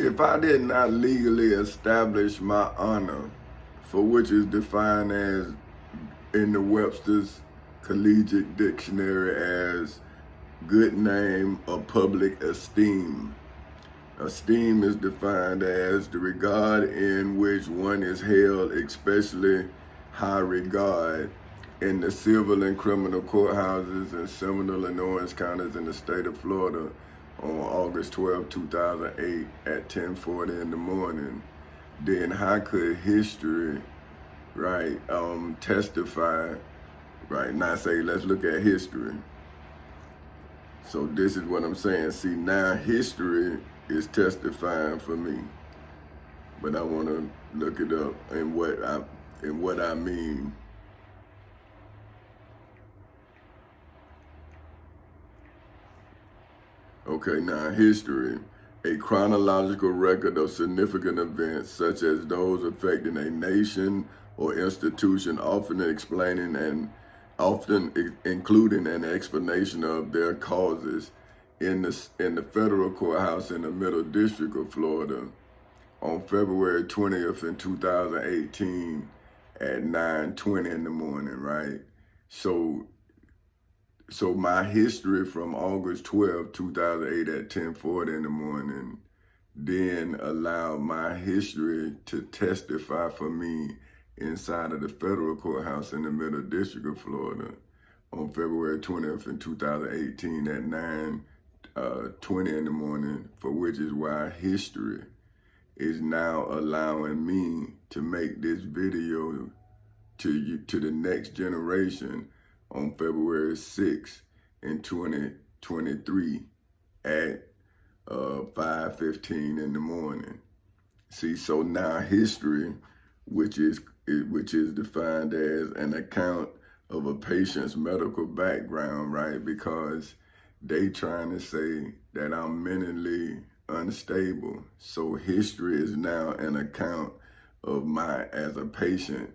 If I did not legally establish my honor, for which is defined as in the Webster's Collegiate Dictionary as good name or public esteem. Esteem is defined as the regard in which one is held especially high regard in the civil and criminal courthouses in Seminole and Orange counties in the state of Florida on August 12, 2008 at 10:40 in the morning. Then how could history, right, testify, right? Now say, let's look at history. So this is what I'm saying. See, now history is testifying for me, but I want to look it up and what I mean. Okay, now history, a chronological record of significant events such as those affecting a nation or institution, often explaining and often including an explanation of their causes in the federal courthouse in the Middle District of Florida on February 20th in 2018 at 9:20 in the morning, right? So my history from August 12, 2008 at 10:40 in the morning then allowed my history to testify for me inside of the federal courthouse in the Middle District of Florida on February 20th in 2018 at 9:20 in the morning, for which is why history is now allowing me to make this video to the next generation on February 6th in 2023 at 5:15 in the morning. See, so now history, which is defined as an account of a patient's medical background, right? Because they trying to say that I'm mentally unstable. So history is now an account of as a patient,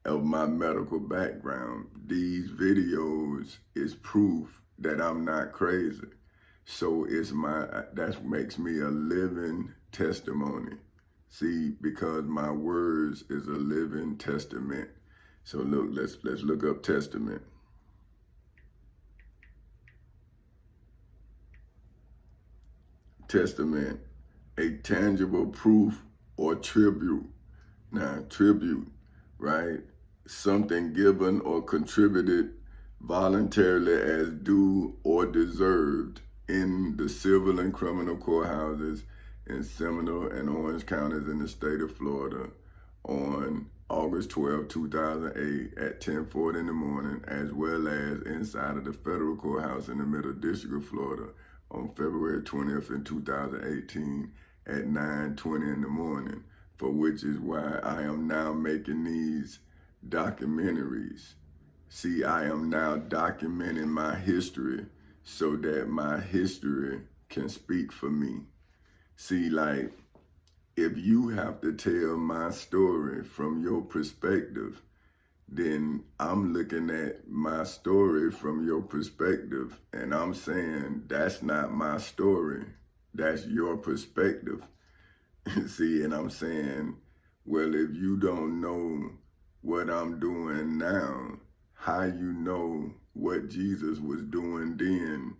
of my medical background. These videos is proof that I'm not crazy. So that makes me a living testimony. See, because my words is a living testament. So look, let's look up testament. Testament, a tangible proof or tribute. Now, tribute, right? Something given or contributed voluntarily as due or deserved in the civil and criminal courthouses in Seminole and Orange counties in the state of Florida on August 12, 2008 at 10:40 in the morning, as well as inside of the federal courthouse in the Middle District of Florida on February 20th in 2018 at 9:20 in the morning, for which is why I am now making these documentaries. See, I am now documenting my history so that my history can speak for me. See, like, if you have to tell my story from your perspective, then I'm looking at my story from your perspective, and I'm saying that's not my story, that's your perspective. See, and I'm saying, well, if you don't know what I'm doing now, how you know what Jesus was doing then?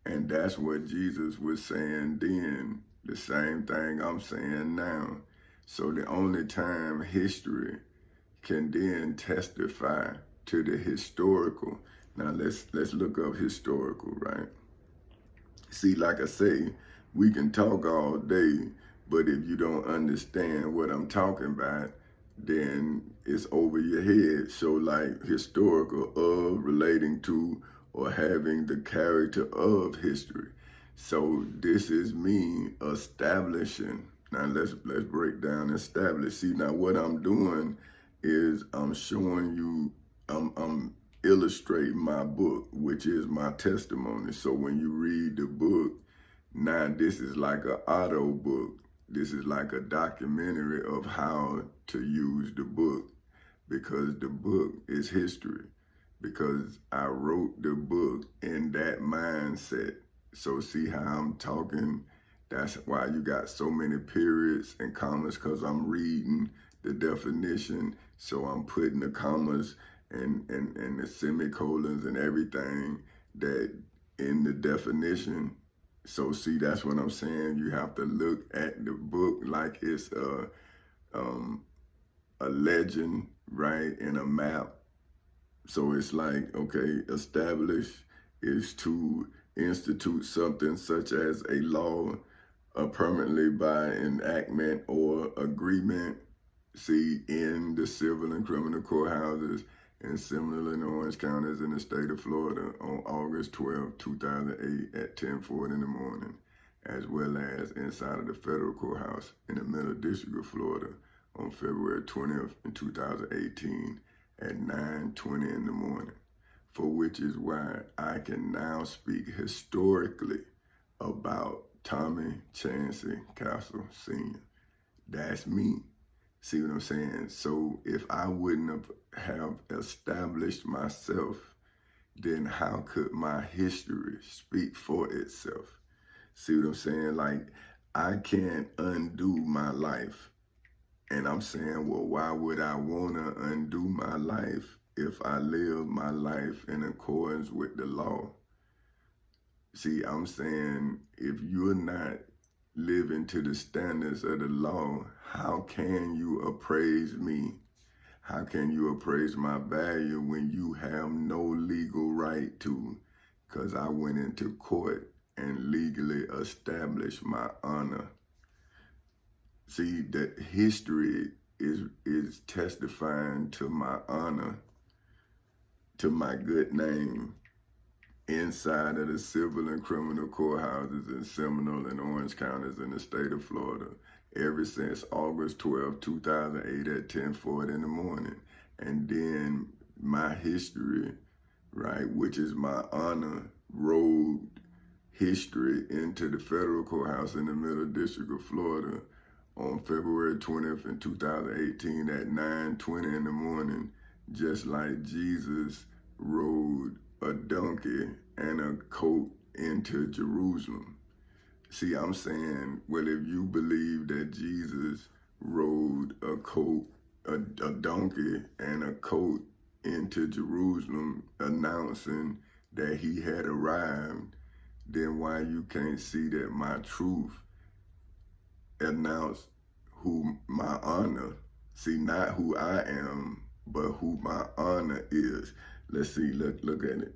And that's what Jesus was saying then, the same thing I'm saying now. So the only time history can then testify to the historical. Now let's look up historical, right? See, like I say, we can talk all day, but if you don't understand what I'm talking about, then it's over your head. So like historical, of, relating to, or having the character of history. So this is me establishing. Now let's break down establish. See, now what I'm doing is I'm showing you, I'm illustrating my book, which is my testimony. So when you read the book, now this is like an audio book. This is like a documentary of how to use the book, because the book is history, because I wrote the book in that mindset. So see how I'm talking That's why you got so many periods and commas, because I'm reading the definition. So I'm putting the commas and the semicolons and everything that in the definition. So see, that's what I'm saying. You have to look at the book like it's a legend, right, and a map. So it's like, okay, establish is to institute something such as a law permanently by enactment or agreement, see, in the civil and criminal courthouses and similar in Orange counties in the state of Florida on August 12, 2008 at 10:40 in the morning, as well as inside of the federal courthouse in the Middle District of Florida on February 20th in 2018 at 9:20 in the morning, for which is why I can now speak historically about Tommy Chancey Castle Sr. That's me. See what I'm saying? So if I wouldn't have established myself, then how could my history speak for itself? See what I'm saying? Like, I can't undo my life. And I'm saying, well, why would I want to undo my life if I live my life in accordance with the law? See, I'm saying, if you're not living to the standards of the law, how can you appraise me? How can you appraise my value when you have no legal right to? Because I went into court and legally established my honor. See, that history is testifying to my honor, to my good name, inside of the civil and criminal courthouses in Seminole and Orange counties in the state of Florida, ever since August 12, 2008 at 10:40 in the morning. And then my history, right, which is my honor, road history into the federal courthouse in the Middle District of Florida on February 20th in 2018 at 9:20 in the morning, just like Jesus rode a donkey and a coat into Jerusalem. See, I'm saying, well, if you believe that Jesus rode a donkey and a coat into Jerusalem announcing that he had arrived, then why you can't see that my truth announce who my honor, see, not who I am, but who my honor is. Let's see, look at it.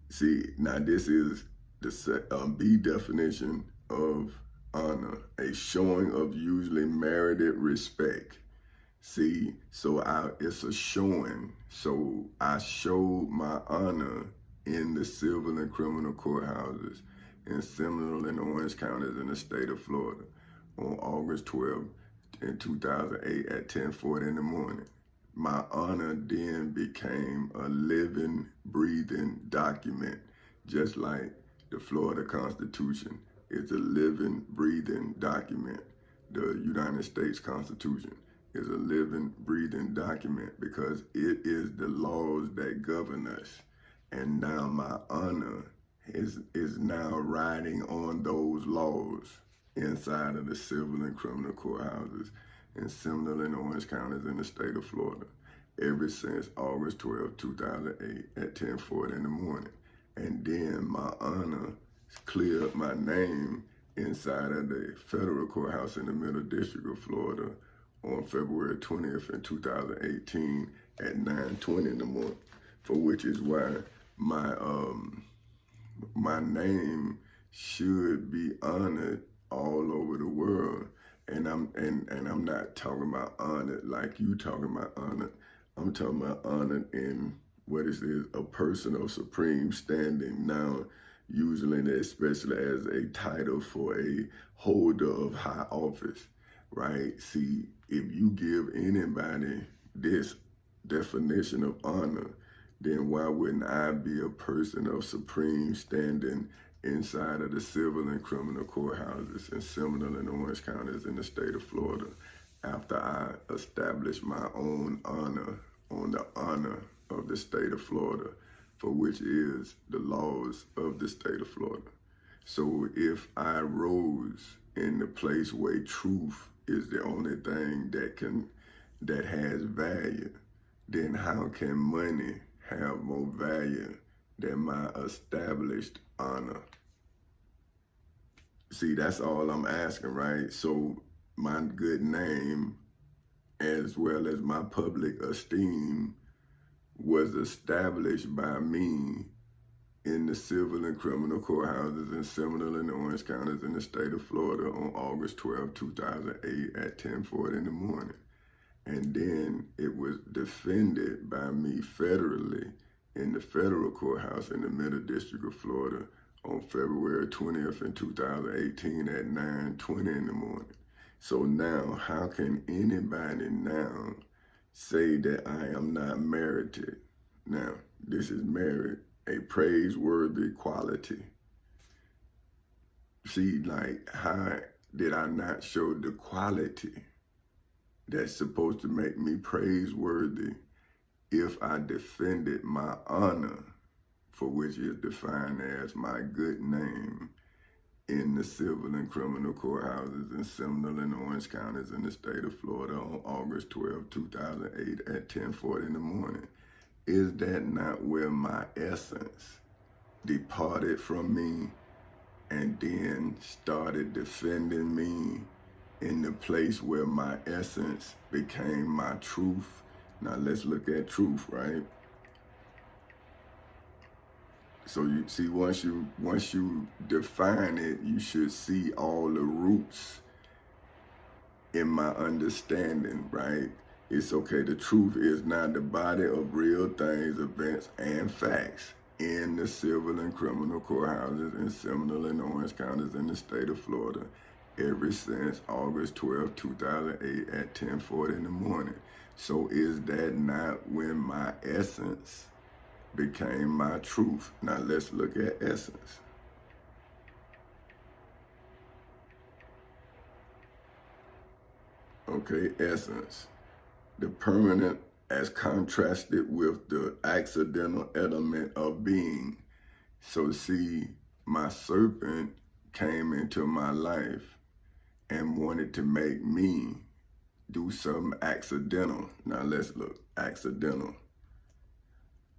See, now this is the B definition of honor, a showing of usually merited respect. See, so it's a showing. So I showed my honor in the civil and criminal courthouses in Seminole and Orange counties in the state of Florida on August 12th in 2008 at 10:40 in the morning. My honor then became a living, breathing document, just like the Florida Constitution is a living, breathing document. The United States Constitution is a living, breathing document because it is the laws that govern us. And now my honor is now riding on those laws inside of the civil and criminal courthouses in Seminole and Orange counties in the state of Florida ever since August 12, 2008 at 10:40 in the morning. And then my honor cleared my name inside of the federal courthouse in the Middle District of Florida on February 20th in 2018 at 9:20 in the morning, for which is why my name should be honored all over the world. And I'm not talking about honored like you talking about honored. I'm talking about honored in what is a person of supreme standing. Now, usually, especially as a title for a holder of high office, right? See, if you give anybody this definition of honor, then why wouldn't I be a person of supreme standing inside of the civil and criminal courthouses in Seminole and Orange counties in the state of Florida after I established my own honor on the honor of the state of Florida, for which is the laws of the state of Florida? So if I rose in the place where truth is the only thing that has value, then how can money have more value than my established honor? See, that's all I'm asking, right? So my good name, as well as my public esteem, was established by me in the civil and criminal courthouses in Seminole and Orange counties in the state of Florida on August 12, 2008 at 10:40 in the morning. And then it was defended by me federally in the federal courthouse in the Middle District of Florida on February 20th in 2018 at 9:20 in the morning. So now, how can anybody now say that I am not merited? Now, this is merit, a praiseworthy quality. See, like, how did I not show the quality that's supposed to make me praiseworthy if I defended my honor, for which is defined as my good name, in the civil and criminal courthouses in Seminole and Orange counties in the state of Florida on August 12, 2008 at 10:40 in the morning? Is that not where my essence departed from me and then started defending me in the place where my essence became my truth? Now let's look at truth, right? So you see, once you define it, you should see all the roots in my understanding, right? It's okay, the truth is not the body of real things, events, and facts in the civil and criminal courthouses in Seminole and Orange counties in the state of Florida ever since August 12, 2008 at 10:40 in the morning. So is that not when my essence became my truth? Now let's look at essence. Okay, essence. The permanent as contrasted with the accidental element of being. So see, my serpent came into my life and wanted to make me do something accidental. Now let's look, accidental.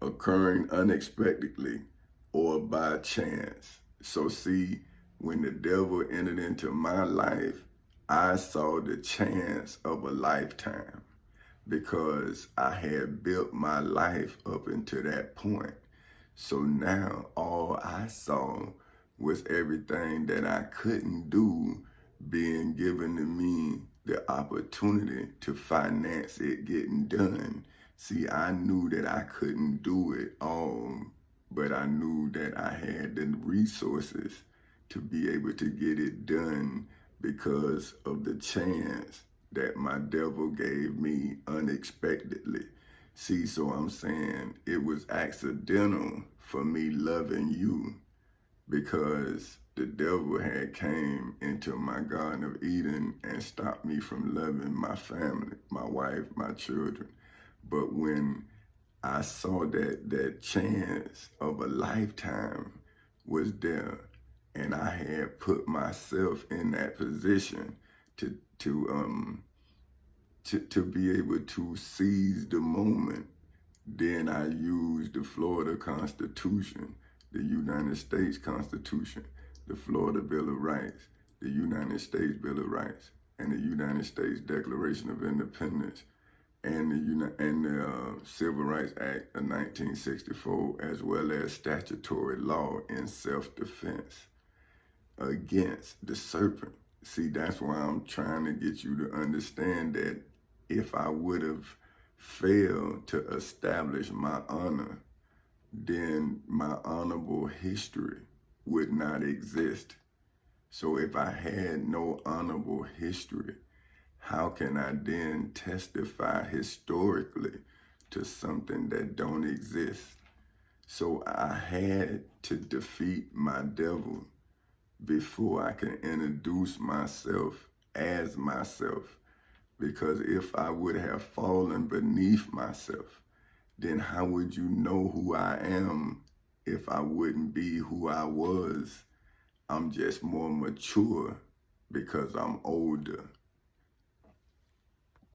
Occurring unexpectedly or by chance. So see, when the devil entered into my life, I saw the chance of a lifetime because I had built my life up into that point. So now all I saw was everything that I couldn't do being given to me the opportunity to finance it getting done. See, I knew that I couldn't do it all, but I knew that I had the resources to be able to get it done because of the chance that my devil gave me unexpectedly. See, so I'm saying it was accidental for me loving you because the devil had came into my Garden of Eden and stopped me from loving my family, my wife, my children. But when I saw that chance of a lifetime was there, and I had put myself in that position to be able to seize the moment, then I used the Florida Constitution, the United States Constitution, the Florida Bill of Rights, the United States Bill of Rights, and the United States Declaration of Independence, and the Civil Rights Act of 1964, as well as statutory law in self-defense against the serpent. See, that's why I'm trying to get you to understand that if I would have failed to establish my honor, then my honorable history would not exist. So if I had no honorable history, how can I then testify historically to something that don't exist? So I had to defeat my devil before I can introduce myself as myself. Because if I would have fallen beneath myself, then how would you know who I am if I wouldn't be who I was I'm just more mature because I'm older.